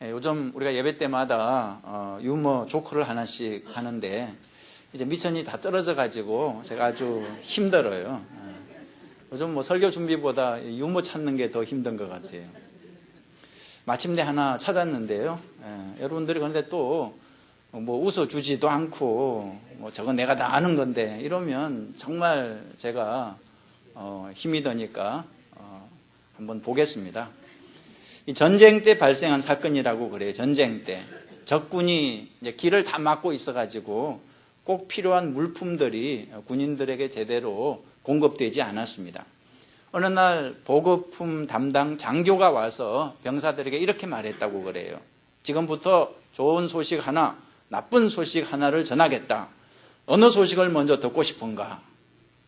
요즘 우리가 예배 때마다 유머 조크를 하나씩 하는데 이제 미천이 다 떨어져 가지고 제가 아주 힘들어요. 요즘 뭐 설교 준비보다 유머 찾는 게 더 힘든 것 같아요. 마침내 하나 찾았는데요. 여러분들이 그런데 또 뭐 웃어주지도 않고 뭐 저건 내가 다 아는 건데 이러면 정말 제가 힘이 드니까 한번 보겠습니다. 이 전쟁 때 발생한 사건이라고 그래요. 전쟁 때 적군이 이제 길을 다 막고 있어가지고 꼭 필요한 물품들이 군인들에게 제대로 공급되지 않았습니다. 어느 날 보급품 담당 장교가 와서 병사들에게 이렇게 말했다고 그래요. 지금부터 좋은 소식 하나, 나쁜 소식 하나를 전하겠다. 어느 소식을 먼저 듣고 싶은가?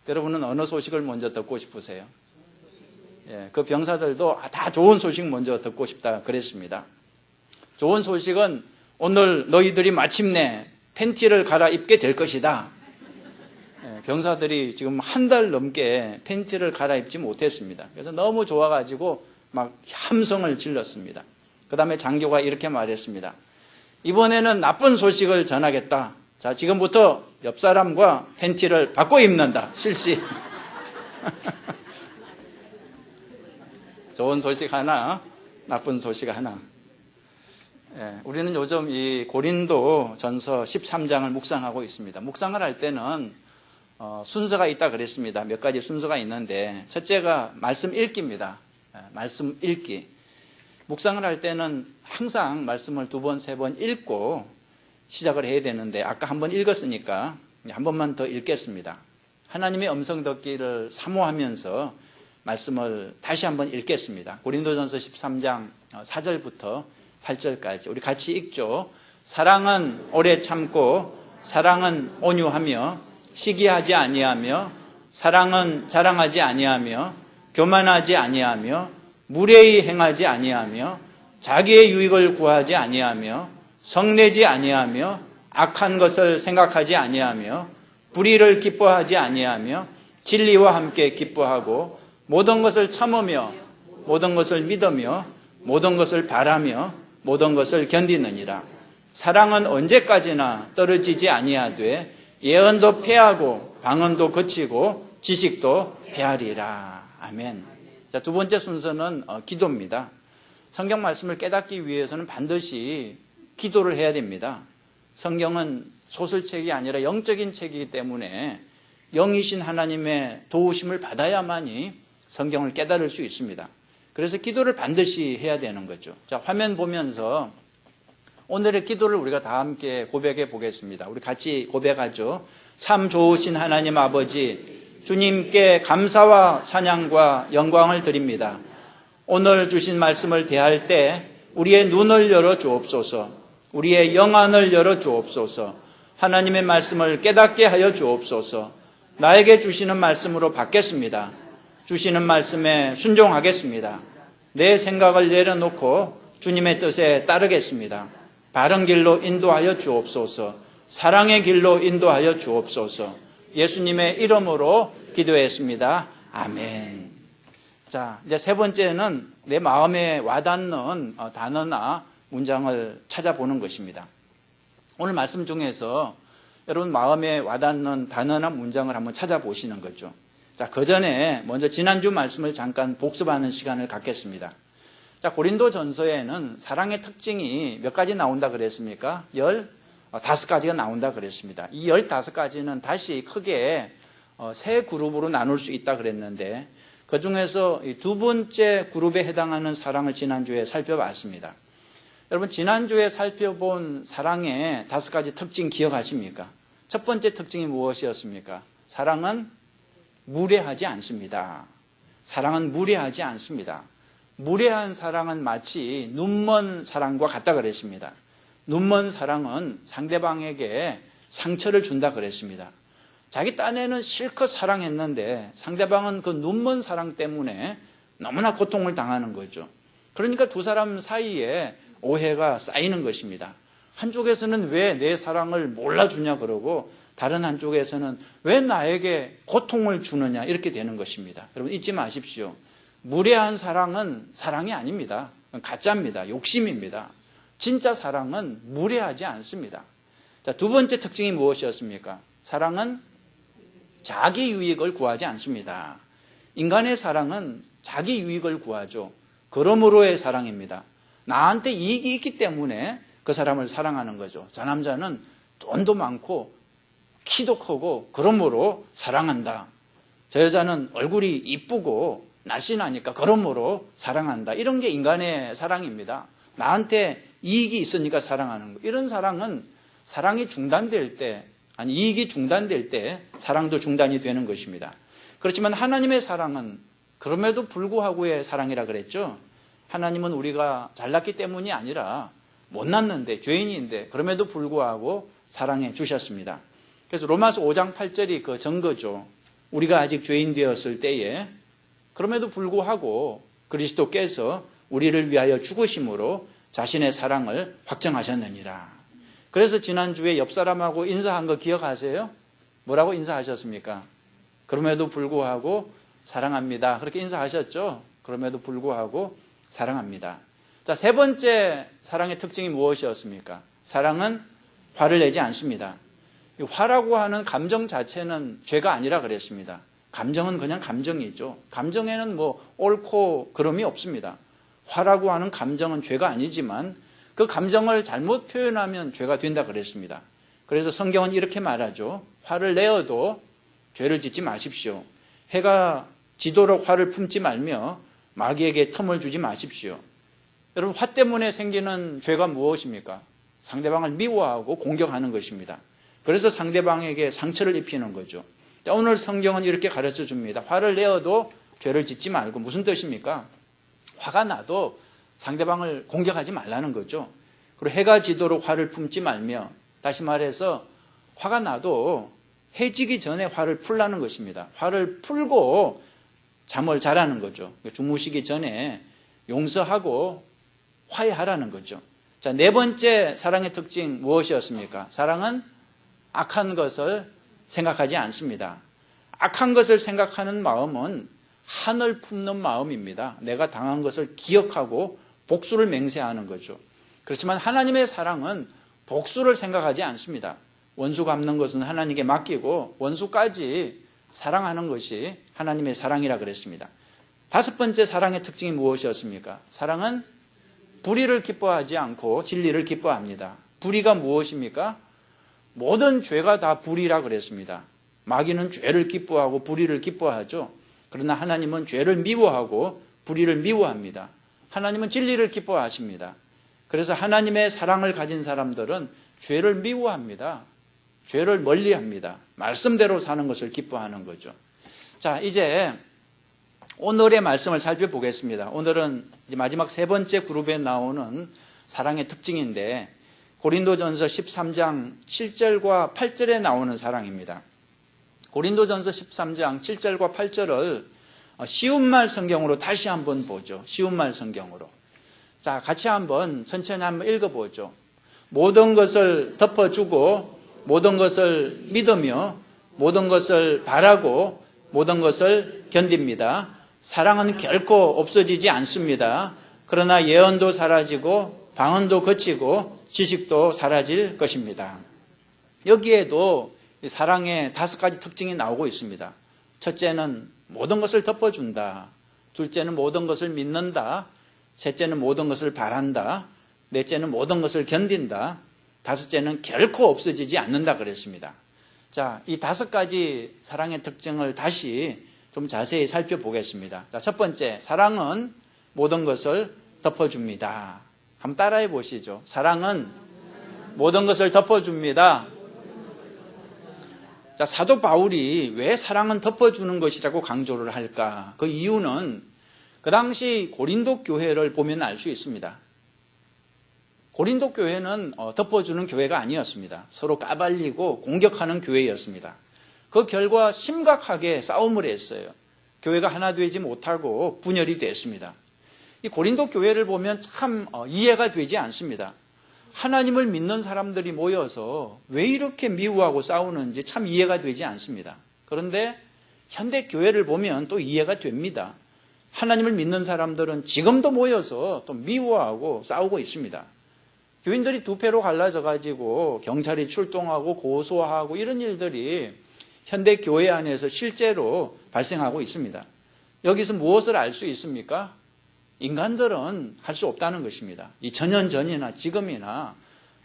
여러분은 어느 소식을 먼저 듣고 싶으세요? 그 병사들도 다 좋은 소식 먼저 듣고 싶다 그랬습니다. 좋은 소식은 오늘 너희들이 마침내 팬티를 갈아입게 될 것이다. 병사들이 지금 한 달 넘게 팬티를 갈아입지 못했습니다. 그래서 너무 좋아가지고 막 함성을 질렀습니다. 그 다음에 장교가 이렇게 말했습니다. 이번에는 나쁜 소식을 전하겠다. 자, 지금부터 옆 사람과 팬티를 바꿔 입는다. 실시. 좋은 소식 하나, 나쁜 소식 하나. 우리는 요즘 이 고린도 전서 13장을 묵상하고 있습니다. 묵상을 할 때는 순서가 있다 그랬습니다. 몇 가지 순서가 있는데 첫째가 말씀 읽기입니다. 말씀 읽기. 묵상을 할 때는 항상 말씀을 2번, 3번 읽고 시작을 해야 되는데 아까 한 번 읽었으니까 한 번만 더 읽겠습니다. 하나님의 음성 듣기를 사모하면서 말씀을 다시 한번 읽겠습니다. 고린도전서 13장 4절부터 8절까지 우리 같이 읽죠. 사랑은 오래 참고 사랑은 온유하며 시기하지 아니하며 사랑은 자랑하지 아니하며 교만하지 아니하며 무례히 행하지 아니하며 자기의 유익을 구하지 아니하며 성내지 아니하며 악한 것을 생각하지 아니하며 불의를 기뻐하지 아니하며 진리와 함께 기뻐하고 모든 것을 참으며 모든 것을 믿으며 모든 것을 바라며 모든 것을 견디느니라. 사랑은 언제까지나 떨어지지 아니하되 예언도 패하고 방언도 거치고 지식도 패하리라. 아멘. 자, 두 번째 순서는 기도입니다. 성경 말씀을 깨닫기 위해서는 반드시 기도를 해야 됩니다. 성경은 소설책이 아니라 영적인 책이기 때문에 영이신 하나님의 도우심을 받아야만이 성경을 깨달을 수 있습니다. 그래서 기도를 반드시 해야 되는 거죠. 자, 화면 보면서 오늘의 기도를 우리가 다 함께 고백해 보겠습니다. 우리 같이 고백하죠. 참 좋으신 하나님 아버지, 주님께 감사와 찬양과 영광을 드립니다. 오늘 주신 말씀을 대할 때 우리의 눈을 열어 주옵소서, 우리의 영안을 열어 주옵소서, 하나님의 말씀을 깨닫게 하여 주옵소서. 나에게 주시는 말씀으로 받겠습니다. 주시는 말씀에 순종하겠습니다. 내 생각을 내려놓고 주님의 뜻에 따르겠습니다. 바른 길로 인도하여 주옵소서. 사랑의 길로 인도하여 주옵소서. 예수님의 이름으로 기도했습니다. 아멘. 자, 이제 세 번째는 내 마음에 와닿는 단어나 문장을 찾아보는 것입니다. 오늘 말씀 중에서 여러분 마음에 와닿는 단어나 문장을 한번 찾아보시는 거죠. 자, 그 전에 먼저 지난주 말씀을 잠깐 복습하는 시간을 갖겠습니다. 자, 고린도 전서에는 사랑의 특징이 몇 가지 나온다 그랬습니까? 15가지가 나온다 그랬습니다. 이 15가지는 다시 크게 세 그룹으로 나눌 수 있다 그랬는데 그 중에서 두 번째 그룹에 해당하는 사랑을 지난주에 살펴봤습니다. 여러분 지난주에 살펴본 사랑의 5가지 특징 기억하십니까? 첫 번째 특징이 무엇이었습니까? 사랑은 무례하지 않습니다. 사랑은 무례하지 않습니다. 무례한 사랑은 마치 눈먼 사랑과 같다 그랬습니다. 눈먼 사랑은 상대방에게 상처를 준다 그랬습니다. 자기 딴에는 실컷 사랑했는데 상대방은 그 눈먼 사랑 때문에 너무나 고통을 당하는 거죠. 그러니까 두 사람 사이에 오해가 쌓이는 것입니다. 한쪽에서는 왜 내 사랑을 몰라주냐 그러고 다른 한쪽에서는 왜 나에게 고통을 주느냐 이렇게 되는 것입니다. 여러분 잊지 마십시오. 무례한 사랑은 사랑이 아닙니다. 가짜입니다. 욕심입니다. 진짜 사랑은 무례하지 않습니다. 자, 두 번째 특징이 무엇이었습니까? 사랑은 자기 유익을 구하지 않습니다. 인간의 사랑은 자기 유익을 구하죠. 그러므로의 사랑입니다. 나한테 이익이 있기 때문에 그 사람을 사랑하는 거죠. 저 남자는 돈도 많고 키도 크고 그러므로 사랑한다. 저 여자는 얼굴이 이쁘고 날씬하니까 그러므로 사랑한다. 이런 게 인간의 사랑입니다. 나한테 이익이 있으니까 사랑하는 거. 이런 사랑은 사랑이 중단될 때, 아니 이익이 중단될 때 사랑도 중단이 되는 것입니다. 그렇지만 하나님의 사랑은 그럼에도 불구하고의 사랑이라 그랬죠. 하나님은 우리가 잘났기 때문이 아니라 못났는데 죄인인데 그럼에도 불구하고 사랑해 주셨습니다. 그래서 로마서 5장 8절이 그 증거죠. 우리가 아직 죄인 되었을 때에 그럼에도 불구하고 그리스도께서 우리를 위하여 죽으심으로 자신의 사랑을 확정하셨느니라. 그래서 지난주에 옆 사람하고 인사한 거 기억하세요? 뭐라고 인사하셨습니까? 그럼에도 불구하고 사랑합니다. 그렇게 인사하셨죠? 그럼에도 불구하고 사랑합니다. 자, 세 번째 사랑의 특징이 무엇이었습니까? 사랑은 화를 내지 않습니다. 화라고 하는 감정 자체는 죄가 아니라 그랬습니다. 감정은 그냥 감정이죠. 감정에는 뭐 옳고 그름이 없습니다. 화라고 하는 감정은 죄가 아니지만 그 감정을 잘못 표현하면 죄가 된다 그랬습니다. 그래서 성경은 이렇게 말하죠. 화를 내어도 죄를 짓지 마십시오. 해가 지도록 화를 품지 말며 마귀에게 틈을 주지 마십시오. 여러분, 화 때문에 생기는 죄가 무엇입니까? 상대방을 미워하고 공격하는 것입니다. 그래서 상대방에게 상처를 입히는 거죠. 자, 오늘 성경은 이렇게 가르쳐 줍니다. 화를 내어도 죄를 짓지 말고. 무슨 뜻입니까? 화가 나도 상대방을 공격하지 말라는 거죠. 그리고 해가 지도록 화를 품지 말며, 다시 말해서 화가 나도 해지기 전에 화를 풀라는 것입니다. 화를 풀고 잠을 자라는 거죠. 주무시기 전에 용서하고 화해하라는 거죠. 자, 네 번째 사랑의 특징 무엇이었습니까? 사랑은 악한 것을 생각하지 않습니다. 악한 것을 생각하는 마음은 한을 품는 마음입니다. 내가 당한 것을 기억하고 복수를 맹세하는 거죠. 그렇지만 하나님의 사랑은 복수를 생각하지 않습니다. 원수 갚는 것은 하나님께 맡기고 원수까지 사랑하는 것이 하나님의 사랑이라 그랬습니다. 다섯 번째 사랑의 특징이 무엇이었습니까? 사랑은 불의를 기뻐하지 않고 진리를 기뻐합니다. 불의가 무엇입니까? 모든 죄가 다 불의라 그랬습니다. 마귀는 죄를 기뻐하고 불의를 기뻐하죠. 그러나 하나님은 죄를 미워하고 불의를 미워합니다. 하나님은 진리를 기뻐하십니다. 그래서 하나님의 사랑을 가진 사람들은 죄를 미워합니다. 죄를 멀리합니다. 말씀대로 사는 것을 기뻐하는 거죠. 자, 이제 오늘의 말씀을 살펴보겠습니다. 오늘은 이제 마지막 세 번째 그룹에 나오는 사랑의 특징인데 고린도전서 13장 7절과 8절에 나오는 사랑입니다. 고린도전서 13장 7절과 8절을 쉬운 말 성경으로 다시 한번 보죠. 쉬운 말 성경으로. 자, 같이 한번 천천히 한번 읽어보죠. 모든 것을 덮어주고 모든 것을 믿으며 모든 것을 바라고 모든 것을 견딥니다. 사랑은 결코 없어지지 않습니다. 그러나 예언도 사라지고 방언도 그치고 지식도 사라질 것입니다. 여기에도 사랑의 다섯 가지 특징이 나오고 있습니다. 첫째는 모든 것을 덮어준다. 둘째는 모든 것을 믿는다. 셋째는 모든 것을 바란다. 넷째는 모든 것을 견딘다. 다섯째는 결코 없어지지 않는다 그랬습니다. 자, 이 다섯 가지 사랑의 특징을 다시 좀 자세히 살펴보겠습니다. 자, 첫 번째, 사랑은 모든 것을 덮어줍니다. 한번 따라해 보시죠. 사랑은 모든 것을 덮어줍니다. 자, 사도 바울이 왜 사랑은 덮어주는 것이라고 강조를 할까? 그 이유는 그 당시 고린도 교회를 보면 알 수 있습니다. 고린도 교회는 덮어주는 교회가 아니었습니다. 서로 까발리고 공격하는 교회였습니다. 그 결과 심각하게 싸움을 했어요. 교회가 하나 되지 못하고 분열이 됐습니다. 이 고린도 교회를 보면 참 이해가 되지 않습니다. 하나님을 믿는 사람들이 모여서 왜 이렇게 미워하고 싸우는지 참 이해가 되지 않습니다. 그런데 현대 교회를 보면 또 이해가 됩니다. 하나님을 믿는 사람들은 지금도 모여서 또 미워하고 싸우고 있습니다. 교인들이 두 패로 갈라져 가지고 경찰이 출동하고 고소하고 이런 일들이 현대 교회 안에서 실제로 발생하고 있습니다. 여기서 무엇을 알 수 있습니까? 인간들은 할 수 없다는 것입니다. 이 전년 전이나 지금이나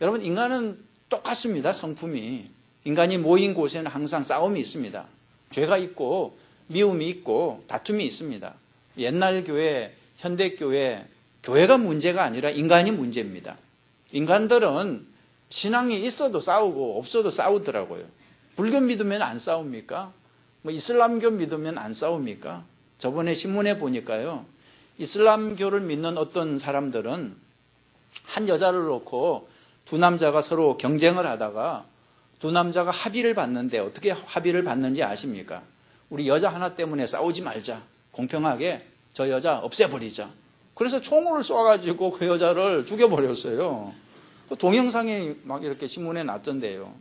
여러분 인간은 똑같습니다. 성품이. 인간이 모인 곳에는 항상 싸움이 있습니다. 죄가 있고 미움이 있고 다툼이 있습니다. 옛날 교회, 현대 교회, 교회가 문제가 아니라 인간이 문제입니다. 인간들은 신앙이 있어도 싸우고 없어도 싸우더라고요. 불교 믿으면 안 싸웁니까? 뭐 이슬람교 믿으면 안 싸웁니까? 저번에 신문에 보니까요. 이슬람교를 믿는 어떤 사람들은 한 여자를 놓고 두 남자가 서로 경쟁을 하다가 두 남자가 합의를 봤는데 어떻게 합의를 봤는지 아십니까? 우리 여자 하나 때문에 싸우지 말자. 공평하게 저 여자 없애버리자. 그래서 총을 쏴가지고 그 여자를 죽여버렸어요. 동영상이 막 이렇게 신문에 났던데요.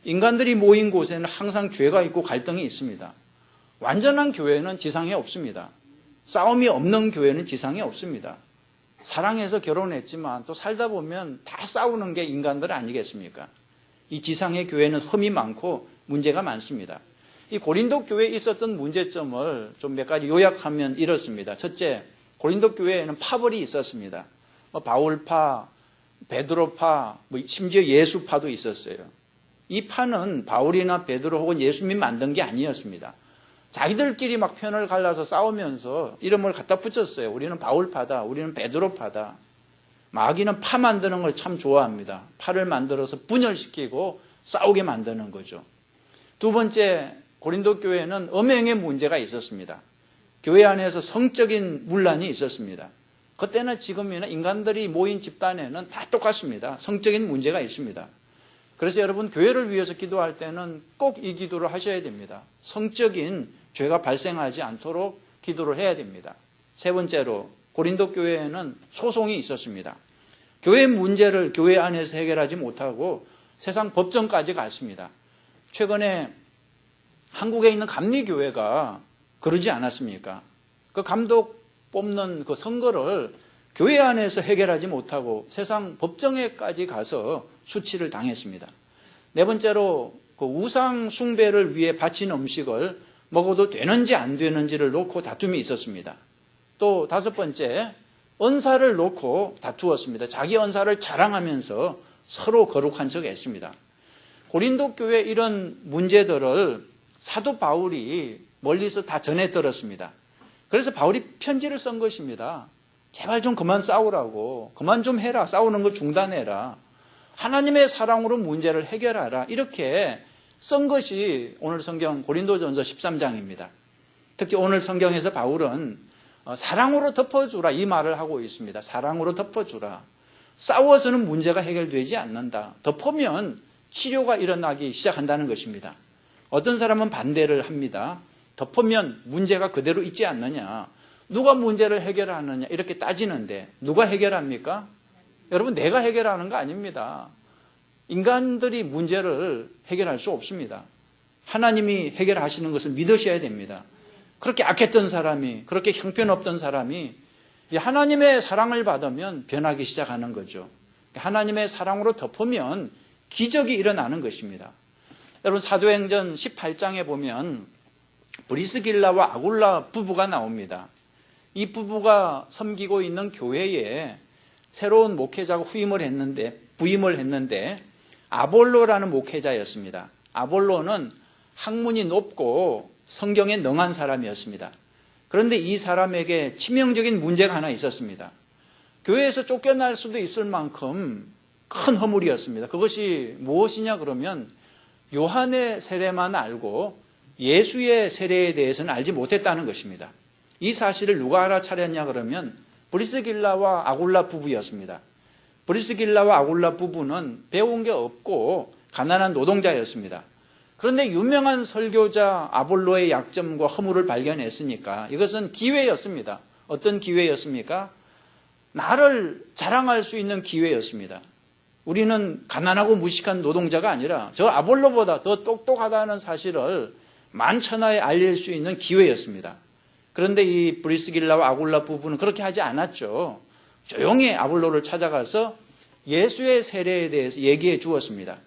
인간들이 모인 곳에는 항상 죄가 있고 갈등이 있습니다. 완전한 교회는 지상에 없습니다. 싸움이 없는 교회는 지상에 없습니다. 사랑해서 결혼했지만 또 살다 보면 다 싸우는 게 인간들 아니겠습니까? 이 지상의 교회는 흠이 많고 문제가 많습니다. 이 고린도 교회에 있었던 문제점을 좀 몇 가지 요약하면 이렇습니다. 첫째, 고린도 교회에는 파벌이 있었습니다. 바울파, 베드로파, 심지어 예수파도 있었어요. 이 파는 바울이나 베드로 혹은 예수님이 만든 게 아니었습니다. 자기들끼리 막 편을 갈라서 싸우면서 이름을 갖다 붙였어요. 우리는 바울파다, 우리는 베드로파다. 마귀는 파 만드는 걸 참 좋아합니다. 파를 만들어서 분열시키고 싸우게 만드는 거죠. 두 번째, 고린도 교회는 음행의 문제가 있었습니다. 교회 안에서 성적인 문란이 있었습니다. 그때나 지금이나 인간들이 모인 집단에는 다 똑같습니다. 성적인 문제가 있습니다. 그래서 여러분 교회를 위해서 기도할 때는 꼭 이 기도를 하셔야 됩니다. 성적인 죄가 발생하지 않도록 기도를 해야 됩니다. 세 번째로 고린도 교회에는 소송이 있었습니다. 교회 문제를 교회 안에서 해결하지 못하고 세상 법정까지 갔습니다. 최근에 한국에 있는 감리교회가 그러지 않았습니까? 그 감독 뽑는 그 선거를 교회 안에서 해결하지 못하고 세상 법정에까지 가서 수치를 당했습니다. 네 번째로 그 우상 숭배를 위해 바친 음식을 먹어도 되는지 안 되는지를 놓고 다툼이 있었습니다. 또 다섯 번째, 언사를 놓고 다투었습니다. 자기 언사를 자랑하면서 서로 거룩한 척 했습니다. 고린도 교회 이런 문제들을 사도 바울이 멀리서 다 전해 들었습니다. 그래서 바울이 편지를 쓴 것입니다. 제발 좀 그만 싸우라고, 그만 좀 해라, 싸우는 거 중단해라, 하나님의 사랑으로 문제를 해결하라, 이렇게 쓴 것이 오늘 성경 고린도전서 13장입니다. 특히 오늘 성경에서 바울은 사랑으로 덮어주라 이 말을 하고 있습니다. 사랑으로 덮어주라. 싸워서는 문제가 해결되지 않는다. 덮으면 치료가 일어나기 시작한다는 것입니다. 어떤 사람은 반대를 합니다. 덮으면 문제가 그대로 있지 않느냐, 누가 문제를 해결하느냐 이렇게 따지는데 누가 해결합니까? 여러분, 내가 해결하는 거 아닙니다. 인간들이 문제를 해결할 수 없습니다. 하나님이 해결하시는 것을 믿으셔야 됩니다. 그렇게 악했던 사람이, 그렇게 형편없던 사람이 하나님의 사랑을 받으면 변하기 시작하는 거죠. 하나님의 사랑으로 덮으면 기적이 일어나는 것입니다. 여러분, 사도행전 18장에 보면 브리스길라와 아굴라 부부가 나옵니다. 이 부부가 섬기고 있는 교회에 새로운 목회자가 부임을 했는데 아볼로라는 목회자였습니다. 아볼로는 학문이 높고 성경에 능한 사람이었습니다. 그런데 이 사람에게 치명적인 문제가 하나 있었습니다. 교회에서 쫓겨날 수도 있을 만큼 큰 허물이었습니다. 그것이 무엇이냐 그러면 요한의 세례만 알고 예수의 세례에 대해서는 알지 못했다는 것입니다. 이 사실을 누가 알아차렸냐 그러면 브리스길라와 아굴라 부부였습니다. 브리스길라와 아굴라 부부는 배운 게 없고 가난한 노동자였습니다. 그런데 유명한 설교자 아볼로의 약점과 허물을 발견했으니까 이것은 기회였습니다. 어떤 기회였습니까? 나를 자랑할 수 있는 기회였습니다. 우리는 가난하고 무식한 노동자가 아니라 저 아볼로보다 더 똑똑하다는 사실을 만천하에 알릴 수 있는 기회였습니다. 그런데 이 브리스길라와 아굴라 부부는 그렇게 하지 않았죠. 조용히 아볼로를 찾아가서 예수의 세례에 대해서 얘기해 주었습니다.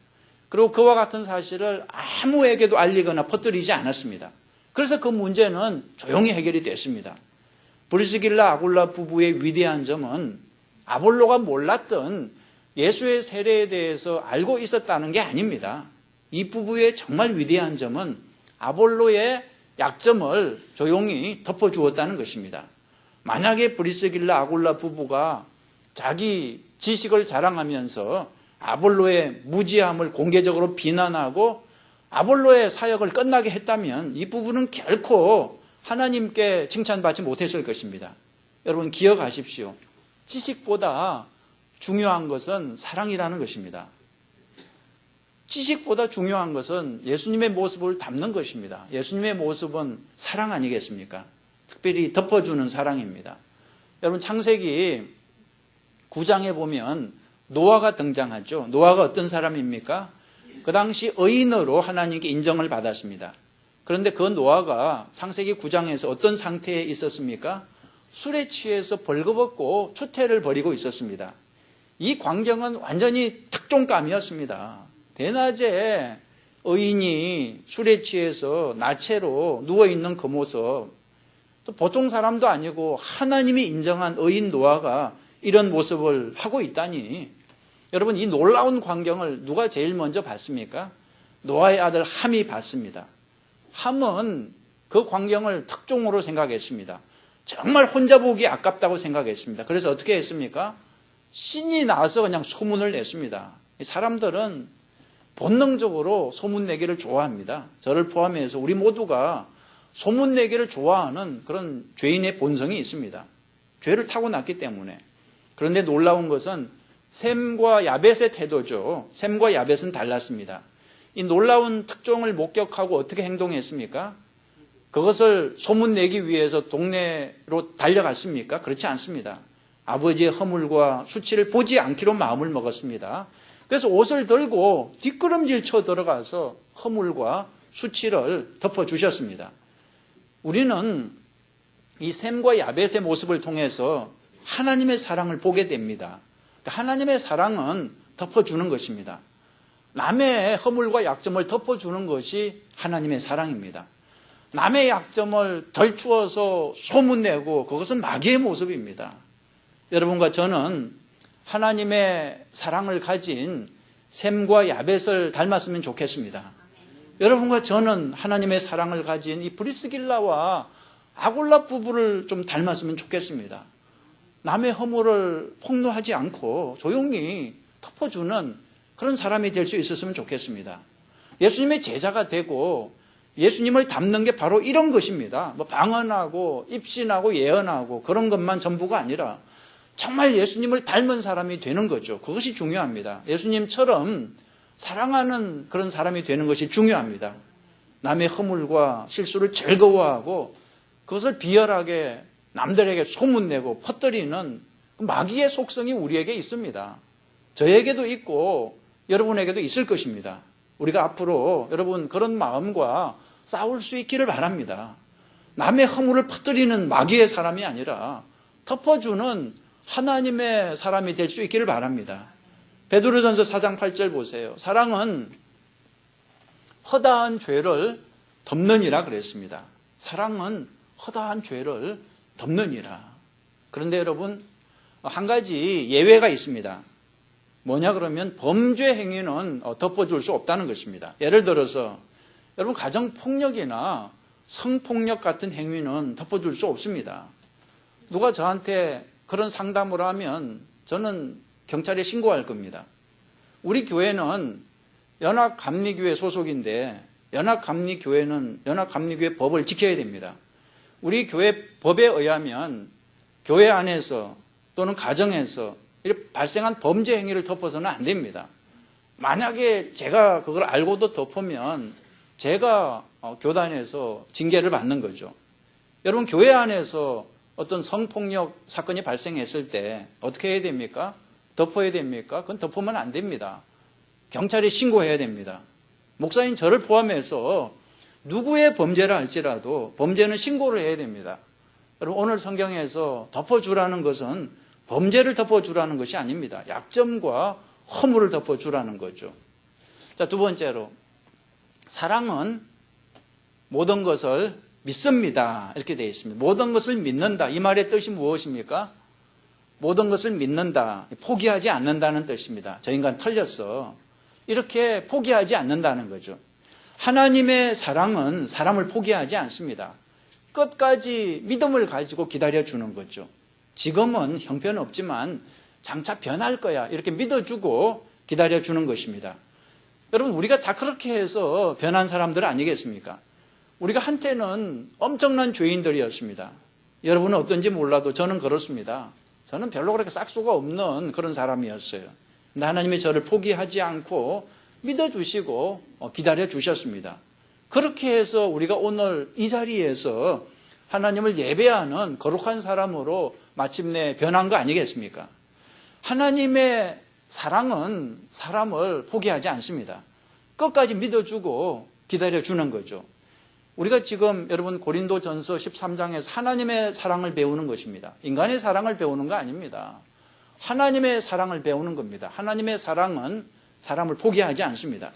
그리고 그와 같은 사실을 아무에게도 알리거나 퍼뜨리지 않았습니다. 그래서 그 문제는 조용히 해결이 됐습니다. 브리스길라 아굴라 부부의 위대한 점은 아볼로가 몰랐던 예수의 세례에 대해서 알고 있었다는 게 아닙니다. 이 부부의 정말 위대한 점은 아볼로의 약점을 조용히 덮어주었다는 것입니다. 만약에 브리스길라 아굴라 부부가 자기 지식을 자랑하면서 아볼로의 무지함을 공개적으로 비난하고 아볼로의 사역을 끝나게 했다면 이 부부는 결코 하나님께 칭찬받지 못했을 것입니다. 여러분 기억하십시오. 지식보다 중요한 것은 사랑이라는 것입니다. 지식보다 중요한 것은 예수님의 모습을 담는 것입니다. 예수님의 모습은 사랑 아니겠습니까? 특별히 덮어주는 사랑입니다. 여러분 창세기 9장에 보면 노아가 등장하죠. 노아가 어떤 사람입니까? 그 당시 의인으로 하나님께 인정을 받았습니다. 그런데 그 노아가 창세기 9장에서 어떤 상태에 있었습니까? 술에 취해서 벌거벗고 추태를 벌이고 있었습니다. 이 광경은 완전히 특종감이었습니다. 대낮에 의인이 술에 취해서 나체로 누워있는 그 모습, 또 보통 사람도 아니고 하나님이 인정한 의인 노아가 이런 모습을 하고 있다니, 여러분 이 놀라운 광경을 누가 제일 먼저 봤습니까? 노아의 아들 함이 봤습니다. 함은 그 광경을 특종으로 생각했습니다. 정말 혼자 보기 아깝다고 생각했습니다. 그래서 어떻게 했습니까? 신이 나서 그냥 소문을 냈습니다. 사람들은 본능적으로 소문내기를 좋아합니다. 저를 포함해서 우리 모두가 소문내기를 좋아하는 그런 죄인의 본성이 있습니다. 죄를 타고났기 때문에. 그런데 놀라운 것은 셈과 야벳의 태도죠. 셈과 야벳은 달랐습니다. 이 놀라운 특종을 목격하고 어떻게 행동했습니까? 그것을 소문내기 위해서 동네로 달려갔습니까? 그렇지 않습니다. 아버지의 허물과 수치를 보지 않기로 마음을 먹었습니다. 그래서 옷을 들고 뒷걸음질 쳐 들어가서 허물과 수치를 덮어주셨습니다. 우리는 이 셈과 야벳의 모습을 통해서 하나님의 사랑을 보게 됩니다. 하나님의 사랑은 덮어주는 것입니다. 남의 허물과 약점을 덮어주는 것이 하나님의 사랑입니다. 남의 약점을 덜추어서 소문내고 그것은 마귀의 모습입니다. 여러분과 저는 하나님의 사랑을 가진 셈과 야벳을 닮았으면 좋겠습니다. 여러분과 저는 하나님의 사랑을 가진 이 브리스길라와 아굴라 부부를 좀 닮았으면 좋겠습니다. 남의 허물을 폭로하지 않고 조용히 덮어주는 그런 사람이 될 수 있었으면 좋겠습니다. 예수님의 제자가 되고 예수님을 닮는 게 바로 이런 것입니다. 뭐 방언하고 입신하고 예언하고 그런 것만 전부가 아니라 정말 예수님을 닮은 사람이 되는 거죠. 그것이 중요합니다. 예수님처럼 사랑하는 그런 사람이 되는 것이 중요합니다. 남의 허물과 실수를 즐거워하고 그것을 비열하게 남들에게 소문내고 퍼뜨리는 마귀의 속성이 우리에게 있습니다. 저에게도 있고 여러분에게도 있을 것입니다. 우리가 앞으로 여러분 그런 마음과 싸울 수 있기를 바랍니다. 남의 허물을 퍼뜨리는 마귀의 사람이 아니라 덮어주는 하나님의 사람이 될 수 있기를 바랍니다. 베드로전서 4장 8절 보세요. 사랑은 허다한 죄를 덮느니라 그랬습니다. 사랑은 허다한 죄를 덮느니라. 그런데 여러분 한 가지 예외가 있습니다. 뭐냐 그러면 범죄 행위는 덮어줄 수 없다는 것입니다. 예를 들어서 여러분 가정폭력이나 성폭력 같은 행위는 덮어줄 수 없습니다. 누가 저한테 그런 상담을 하면 저는 경찰에 신고할 겁니다. 우리 교회는 연합감리교회 소속인데 연합감리교회는 연합감리교회 법을 지켜야 됩니다. 우리 교회 법에 의하면 교회 안에서 또는 가정에서 이렇게 발생한 범죄 행위를 덮어서는 안 됩니다. 만약에 제가 그걸 알고도 덮으면 제가 교단에서 징계를 받는 거죠. 여러분 교회 안에서 어떤 성폭력 사건이 발생했을 때 어떻게 해야 됩니까? 덮어야 됩니까? 그건 덮으면 안 됩니다. 경찰에 신고해야 됩니다. 목사인 저를 포함해서 누구의 범죄라 할지라도 범죄는 신고를 해야 됩니다. 여러분 오늘 성경에서 덮어주라는 것은 범죄를 덮어주라는 것이 아닙니다. 약점과 허물을 덮어주라는 거죠. 자, 두 번째로 사랑은 모든 것을 믿습니다. 이렇게 되어 있습니다. 모든 것을 믿는다. 이 말의 뜻이 무엇입니까? 모든 것을 믿는다. 포기하지 않는다는 뜻입니다. 저 인간 털렸어. 이렇게 포기하지 않는다는 거죠. 하나님의 사랑은 사람을 포기하지 않습니다. 끝까지 믿음을 가지고 기다려주는 거죠. 지금은 형편없지만 장차 변할 거야. 이렇게 믿어주고 기다려주는 것입니다. 여러분, 우리가 다 그렇게 해서 변한 사람들 아니겠습니까? 우리가 한때는 엄청난 죄인들이었습니다. 여러분은 어떤지 몰라도 저는 그렇습니다. 저는 별로 그렇게 싹수가 없는 그런 사람이었어요. 근데 하나님이 저를 포기하지 않고 믿어주시고 기다려주셨습니다. 그렇게 해서 우리가 오늘 이 자리에서 하나님을 예배하는 거룩한 사람으로 마침내 변한 거 아니겠습니까? 하나님의 사랑은 사람을 포기하지 않습니다. 끝까지 믿어주고 기다려주는 거죠. 우리가 지금 여러분 고린도전서 13장에서 하나님의 사랑을 배우는 것입니다. 인간의 사랑을 배우는 거 아닙니다. 하나님의 사랑을 배우는 겁니다. 하나님의 사랑은 사람을 포기하지 않습니다.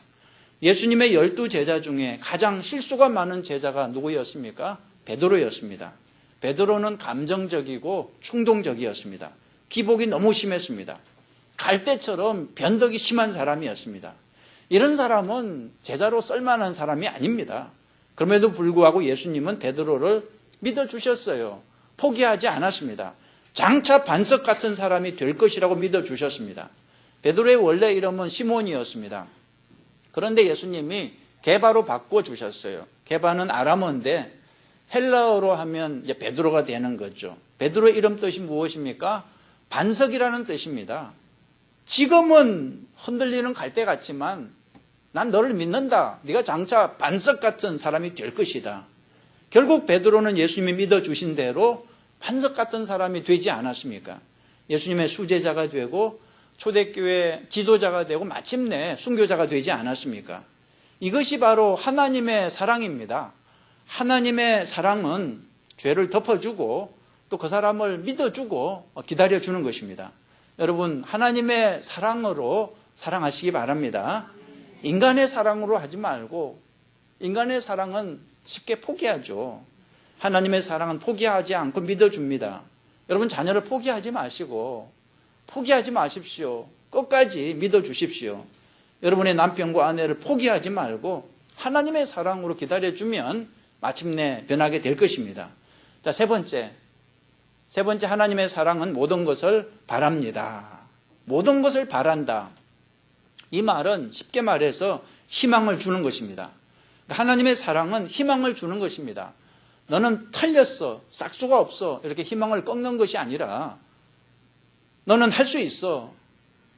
예수님의 12제자 중에 가장 실수가 많은 제자가 누구였습니까? 베드로였습니다. 베드로는 감정적이고 충동적이었습니다. 기복이 너무 심했습니다. 갈대처럼 변덕이 심한 사람이었습니다. 이런 사람은 제자로 쓸만한 사람이 아닙니다. 그럼에도 불구하고 예수님은 베드로를 믿어주셨어요. 포기하지 않았습니다. 장차 반석 같은 사람이 될 것이라고 믿어주셨습니다. 베드로의 원래 이름은 시몬이었습니다. 그런데 예수님이 게바로 바꿔주셨어요. 게바는 아람어인데 헬라어로 하면 이제 베드로가 되는 거죠. 베드로의 이름 뜻이 무엇입니까? 반석이라는 뜻입니다. 지금은 흔들리는 갈대 같지만 난 너를 믿는다. 네가 장차 반석 같은 사람이 될 것이다. 결국 베드로는 예수님이 믿어주신 대로 반석 같은 사람이 되지 않았습니까? 예수님의 수제자가 되고 초대교회 지도자가 되고 마침내 순교자가 되지 않았습니까? 이것이 바로 하나님의 사랑입니다. 하나님의 사랑은 죄를 덮어주고 또 그 사람을 믿어주고 기다려주는 것입니다. 여러분, 하나님의 사랑으로 사랑하시기 바랍니다. 인간의 사랑으로 하지 말고, 인간의 사랑은 쉽게 포기하죠. 하나님의 사랑은 포기하지 않고 믿어줍니다. 여러분, 자녀를 포기하지 마시고 포기하지 마십시오. 끝까지 믿어주십시오. 여러분의 남편과 아내를 포기하지 말고 하나님의 사랑으로 기다려주면 마침내 변하게 될 것입니다. 자, 세 번째 하나님의 사랑은 모든 것을 바랍니다. 모든 것을 바란다. 이 말은 쉽게 말해서 희망을 주는 것입니다. 하나님의 사랑은 희망을 주는 것입니다. 너는 틀렸어, 싹수가 없어, 이렇게 희망을 꺾는 것이 아니라 너는 할 수 있어.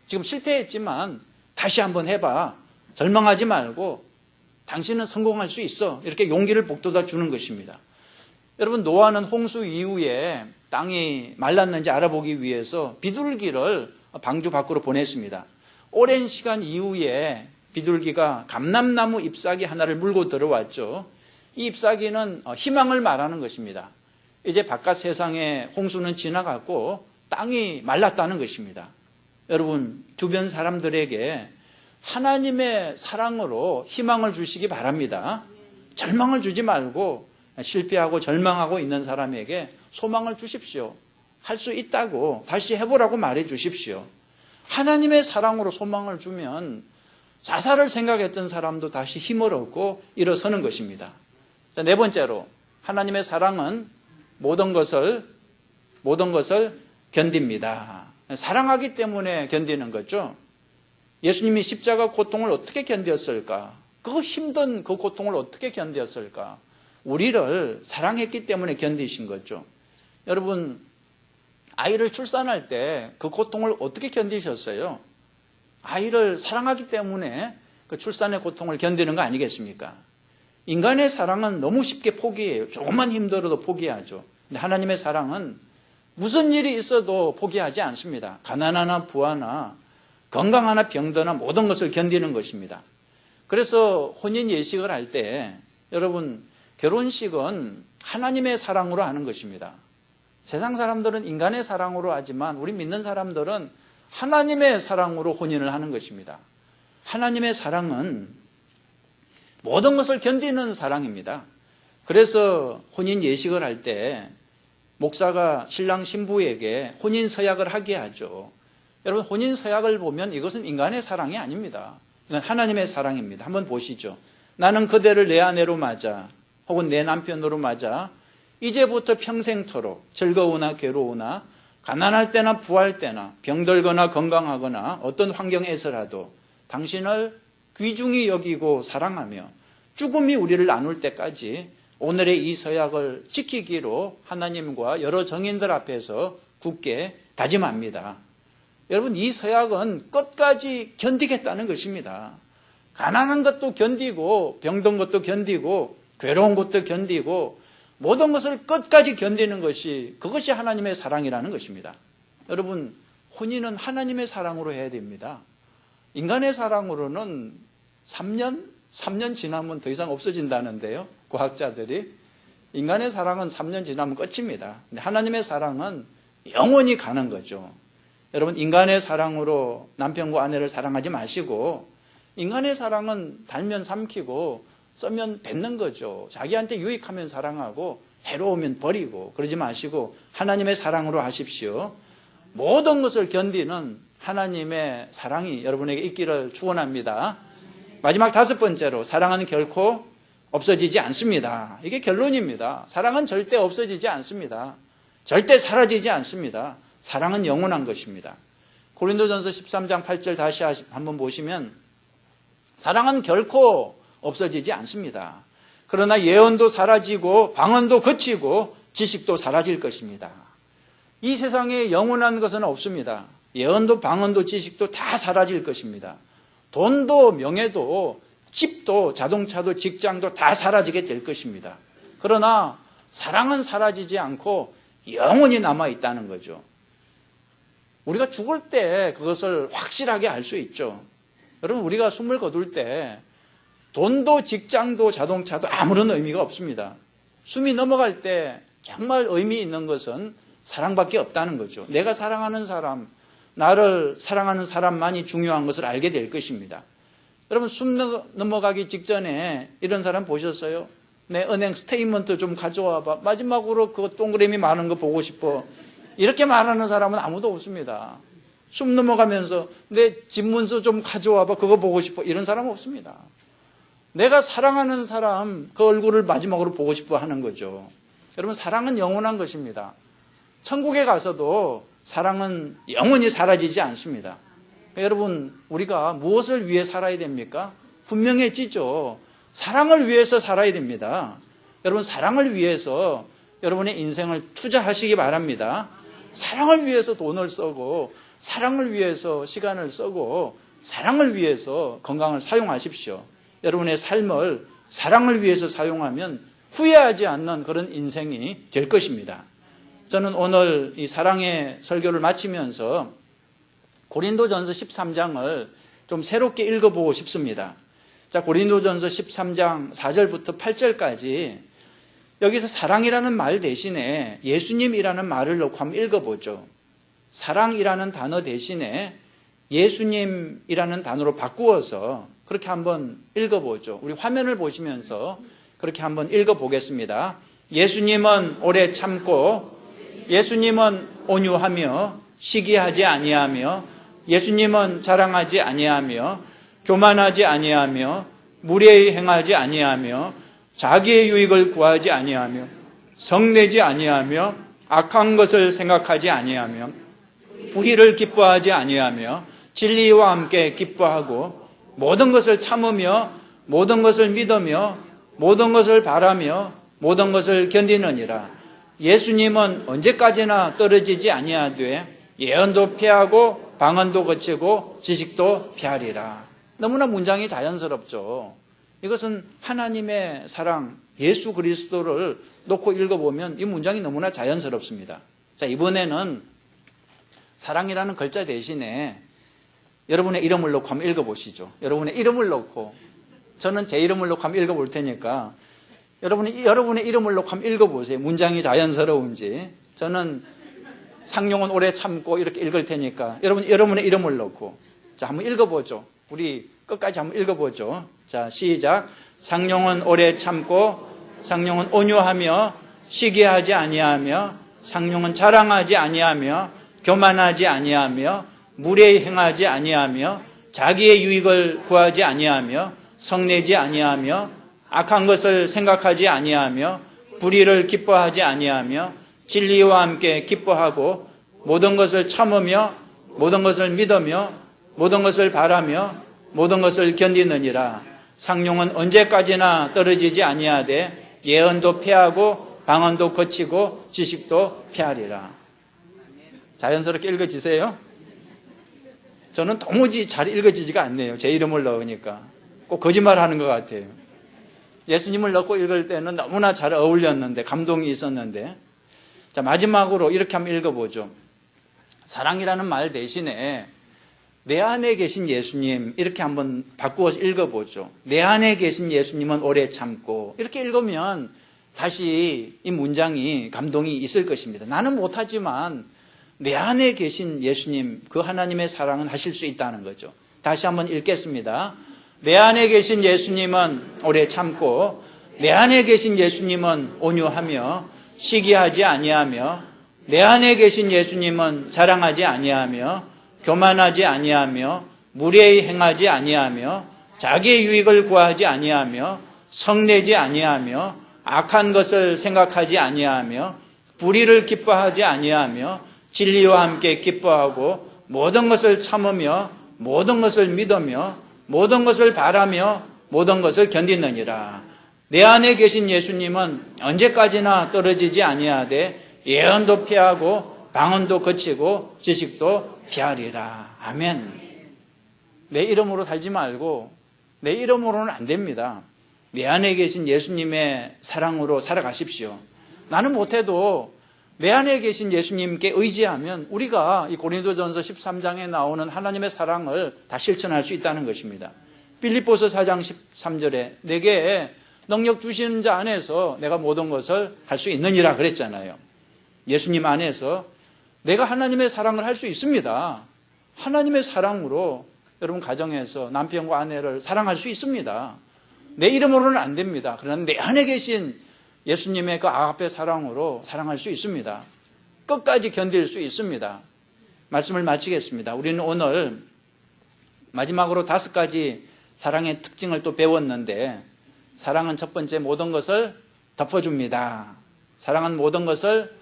지금 실패했지만 다시 한번 해봐. 절망하지 말고 당신은 성공할 수 있어. 이렇게 용기를 북돋아 주는 것입니다. 여러분, 노아는 홍수 이후에 땅이 말랐는지 알아보기 위해서 비둘기를 방주 밖으로 보냈습니다. 오랜 시간 이후에 비둘기가 감람나무 잎사귀 하나를 물고 들어왔죠. 이 잎사귀는 희망을 말하는 것입니다. 이제 바깥 세상에 홍수는 지나갔고 땅이 말랐다는 것입니다. 여러분, 주변 사람들에게 하나님의 사랑으로 희망을 주시기 바랍니다. 절망을 주지 말고 실패하고 절망하고 있는 사람에게 소망을 주십시오. 할 수 있다고 다시 해보라고 말해 주십시오. 하나님의 사랑으로 소망을 주면 자살을 생각했던 사람도 다시 힘을 얻고 일어서는 것입니다. 자, 네 번째로 하나님의 사랑은 모든 것을 견딥니다. 사랑하기 때문에 견디는 거죠. 예수님이 십자가 고통을 어떻게 견뎠을까? 그 힘든 그 고통을 어떻게 견뎠을까? 우리를 사랑했기 때문에 견디신 거죠. 여러분, 아이를 출산할 때 그 고통을 어떻게 견디셨어요? 아이를 사랑하기 때문에 그 출산의 고통을 견디는 거 아니겠습니까? 인간의 사랑은 너무 쉽게 포기해요. 조금만 힘들어도 포기하죠. 근데 하나님의 사랑은 무슨 일이 있어도 포기하지 않습니다. 가난하나 부하나 건강하나 병드나 모든 것을 견디는 것입니다. 그래서 혼인 예식을 할 때 여러분, 결혼식은 하나님의 사랑으로 하는 것입니다. 세상 사람들은 인간의 사랑으로 하지만 우리 믿는 사람들은 하나님의 사랑으로 혼인을 하는 것입니다. 하나님의 사랑은 모든 것을 견디는 사랑입니다. 그래서 혼인 예식을 할 때 목사가 신랑 신부에게 혼인 서약을 하게 하죠. 여러분, 혼인 서약을 보면 이것은 인간의 사랑이 아닙니다. 이건 하나님의 사랑입니다. 한번 보시죠. 나는 그대를 내 아내로 맞아 혹은 내 남편으로 맞아 이제부터 평생토록 즐거우나 괴로우나 가난할 때나 부할 때나 병들거나 건강하거나 어떤 환경에서라도 당신을 귀중히 여기고 사랑하며 죽음이 우리를 나눌 때까지 오늘의 이 서약을 지키기로 하나님과 여러 정인들 앞에서 굳게 다짐합니다. 여러분, 이 서약은 끝까지 견디겠다는 것입니다. 가난한 것도 견디고 병든 것도 견디고 괴로운 것도 견디고 모든 것을 끝까지 견디는 것이, 그것이 하나님의 사랑이라는 것입니다. 여러분, 혼인은 하나님의 사랑으로 해야 됩니다. 인간의 사랑으로는 3년 지나면 더 이상 없어진다는데요. 과학자들이. 인간의 사랑은 3년 지나면 끝입니다. 근데 하나님의 사랑은 영원히 가는 거죠. 여러분, 인간의 사랑으로 남편과 아내를 사랑하지 마시고, 인간의 사랑은 달면 삼키고 써면 뱉는 거죠. 자기한테 유익하면 사랑하고 해로우면 버리고, 그러지 마시고 하나님의 사랑으로 하십시오. 모든 것을 견디는 하나님의 사랑이 여러분에게 있기를 축원합니다. 마지막 5번째로, 사랑은 결코 없어지지 않습니다. 이게 결론입니다. 사랑은 절대 없어지지 않습니다. 절대 사라지지 않습니다. 사랑은 영원한 것입니다. 고린도전서 13장 8절 다시 한번 보시면 사랑은 결코 없어지지 않습니다. 그러나 예언도 사라지고 방언도 그치고 지식도 사라질 것입니다. 이 세상에 영원한 것은 없습니다. 예언도 방언도 지식도 다 사라질 것입니다. 돈도 명예도 집도 자동차도 직장도 다 사라지게 될 것입니다. 그러나 사랑은 사라지지 않고 영원히 남아있다는 거죠. 우리가 죽을 때 그것을 확실하게 알 수 있죠. 여러분, 우리가 숨을 거둘 때 돈도 직장도 자동차도 아무런 의미가 없습니다. 숨이 넘어갈 때 정말 의미 있는 것은 사랑밖에 없다는 거죠. 내가 사랑하는 사람, 나를 사랑하는 사람만이 중요한 것을 알게 될 것입니다. 여러분, 숨 넘어가기 직전에 이런 사람 보셨어요? 내 은행 스테이트먼트 좀 가져와봐. 마지막으로 그 동그라미 많은 거 보고 싶어. 이렇게 말하는 사람은 아무도 없습니다. 숨 넘어가면서 내 집문서 좀 가져와봐. 그거 보고 싶어. 이런 사람은 없습니다. 내가 사랑하는 사람 그 얼굴을 마지막으로 보고 싶어 하는 거죠. 여러분, 사랑은 영원한 것입니다. 천국에 가서도 사랑은 영원히 사라지지 않습니다. 여러분, 우리가 무엇을 위해 살아야 됩니까? 분명해지죠. 사랑을 위해서 살아야 됩니다. 여러분, 사랑을 위해서 여러분의 인생을 투자하시기 바랍니다. 사랑을 위해서 돈을 쓰고, 사랑을 위해서 시간을 쓰고, 사랑을 위해서 건강을 사용하십시오. 여러분의 삶을 사랑을 위해서 사용하면 후회하지 않는 그런 인생이 될 것입니다. 저는 오늘 이 사랑의 설교를 마치면서 고린도전서 13장을 좀 새롭게 읽어보고 싶습니다. 자, 고린도전서 13장 4절부터 8절까지 여기서 사랑이라는 말 대신에 예수님이라는 말을 넣고 한번 읽어보죠. 사랑이라는 단어 대신에 예수님이라는 단어로 바꾸어서 그렇게 한번 읽어보죠. 우리 화면을 보시면서 그렇게 한번 읽어보겠습니다. 예수님은 오래 참고, 예수님은 온유하며 시기하지 아니하며, 예수님은 자랑하지 아니하며, 교만하지 아니하며, 무례히 행하지 아니하며, 자기의 유익을 구하지 아니하며, 성내지 아니하며, 악한 것을 생각하지 아니하며, 불의를 기뻐하지 아니하며, 진리와 함께 기뻐하고, 모든 것을 참으며, 모든 것을 믿으며, 모든 것을 바라며, 모든 것을 견디느니라. 예수님은 언제까지나 떨어지지 아니하되 예언도 피하고 방언도 거치고 지식도 피하리라. 너무나 문장이 자연스럽죠. 이것은 하나님의 사랑, 예수 그리스도를 놓고 읽어보면 이 문장이 너무나 자연스럽습니다. 자, 이번에는 사랑이라는 글자 대신에 여러분의 이름을 놓고 한번 읽어보시죠. 여러분의 이름을 놓고, 저는 제 이름을 놓고 한번 읽어볼 테니까 여러분의 이름을 놓고 한번 읽어보세요. 문장이 자연스러운지. 저는 상용은 오래 참고 이렇게 읽을 테니까 여러분의 이름을 넣고 자 한번 읽어보죠. 우리 끝까지 한번 읽어보죠. 자 시작. 상용은 오래 참고 상용은 온유하며 시기하지 아니하며 상용은 자랑하지 아니하며 교만하지 아니하며 무례히 행하지 아니하며 자기의 유익을 구하지 아니하며 성내지 아니하며 악한 것을 생각하지 아니하며 불의를 기뻐하지 아니하며 진리와 함께 기뻐하고 모든 것을 참으며 모든 것을 믿으며 모든 것을 바라며 모든 것을 견디느니라. 상용은 언제까지나 떨어지지 아니하되 예언도 패하고 방언도 거치고 지식도 패하리라. 자연스럽게 읽어지세요? 저는 도무지 잘 읽어지지가 않네요. 제 이름을 넣으니까. 꼭 거짓말하는 것 같아요. 예수님을 넣고 읽을 때는 너무나 잘 어울렸는데 감동이 있었는데 자 마지막으로 이렇게 한번 읽어보죠. 사랑이라는 말 대신에 내 안에 계신 예수님 이렇게 한번 바꾸어서 읽어보죠. 내 안에 계신 예수님은 오래 참고 이렇게 읽으면 다시 이 문장이 감동이 있을 것입니다. 나는 못하지만 내 안에 계신 예수님 그 하나님의 사랑은 하실 수 있다는 거죠. 다시 한번 읽겠습니다. 내 안에 계신 예수님은 오래 참고 내 안에 계신 예수님은 온유하며 시기하지 아니하며 내 안에 계신 예수님은 자랑하지 아니하며 교만하지 아니하며 무례히 행하지 아니하며 자기의 유익을 구하지 아니하며 성내지 아니하며 악한 것을 생각하지 아니하며 불의를 기뻐하지 아니하며 진리와 함께 기뻐하고 모든 것을 참으며 모든 것을 믿으며 모든 것을 바라며 모든 것을 견디느니라. 내 안에 계신 예수님은 언제까지나 떨어지지 아니하되 예언도 피하고 방언도 거치고 지식도 피하리라. 아멘. 내 이름으로 살지 말고 내 이름으로는 안 됩니다. 내 안에 계신 예수님의 사랑으로 살아가십시오. 나는 못해도 내 안에 계신 예수님께 의지하면 우리가 이 고린도전서 13장에 나오는 하나님의 사랑을 다 실천할 수 있다는 것입니다. 빌립보서 4장 13절에 내게 능력 주시는 자 안에서 내가 모든 것을 할 수 있느니라 그랬잖아요. 예수님 안에서 내가 하나님의 사랑을 할 수 있습니다. 하나님의 사랑으로 여러분 가정에서 남편과 아내를 사랑할 수 있습니다. 내 이름으로는 안 됩니다. 그러나 내 안에 계신 예수님의 그 아가페 사랑으로 사랑할 수 있습니다. 끝까지 견딜 수 있습니다. 말씀을 마치겠습니다. 우리는 오늘 마지막으로 5가지 사랑의 특징을 또 배웠는데 사랑은 첫 번째 모든 것을 덮어줍니다. 사랑은 모든 것을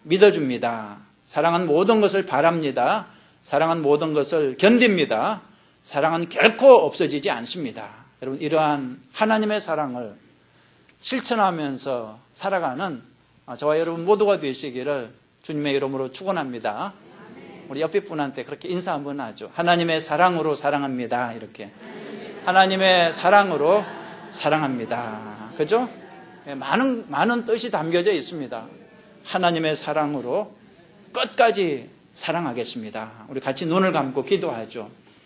믿어줍니다. 사랑은 모든 것을 바랍니다. 사랑은 모든 것을 견딥니다. 사랑은 결코 없어지지 않습니다. 여러분 이러한 하나님의 사랑을 실천하면서 살아가는 저와 여러분 모두가 되시기를 주님의 이름으로 축원합니다. 우리 옆에 분한테 그렇게 인사 한번 하죠. 하나님의 사랑으로 사랑합니다. 이렇게 하나님의 사랑으로 사랑합니다. 그죠? 많은 뜻이 담겨져 있습니다. 하나님의 사랑으로 끝까지 사랑하겠습니다. 우리 같이 눈을 감고 기도하죠.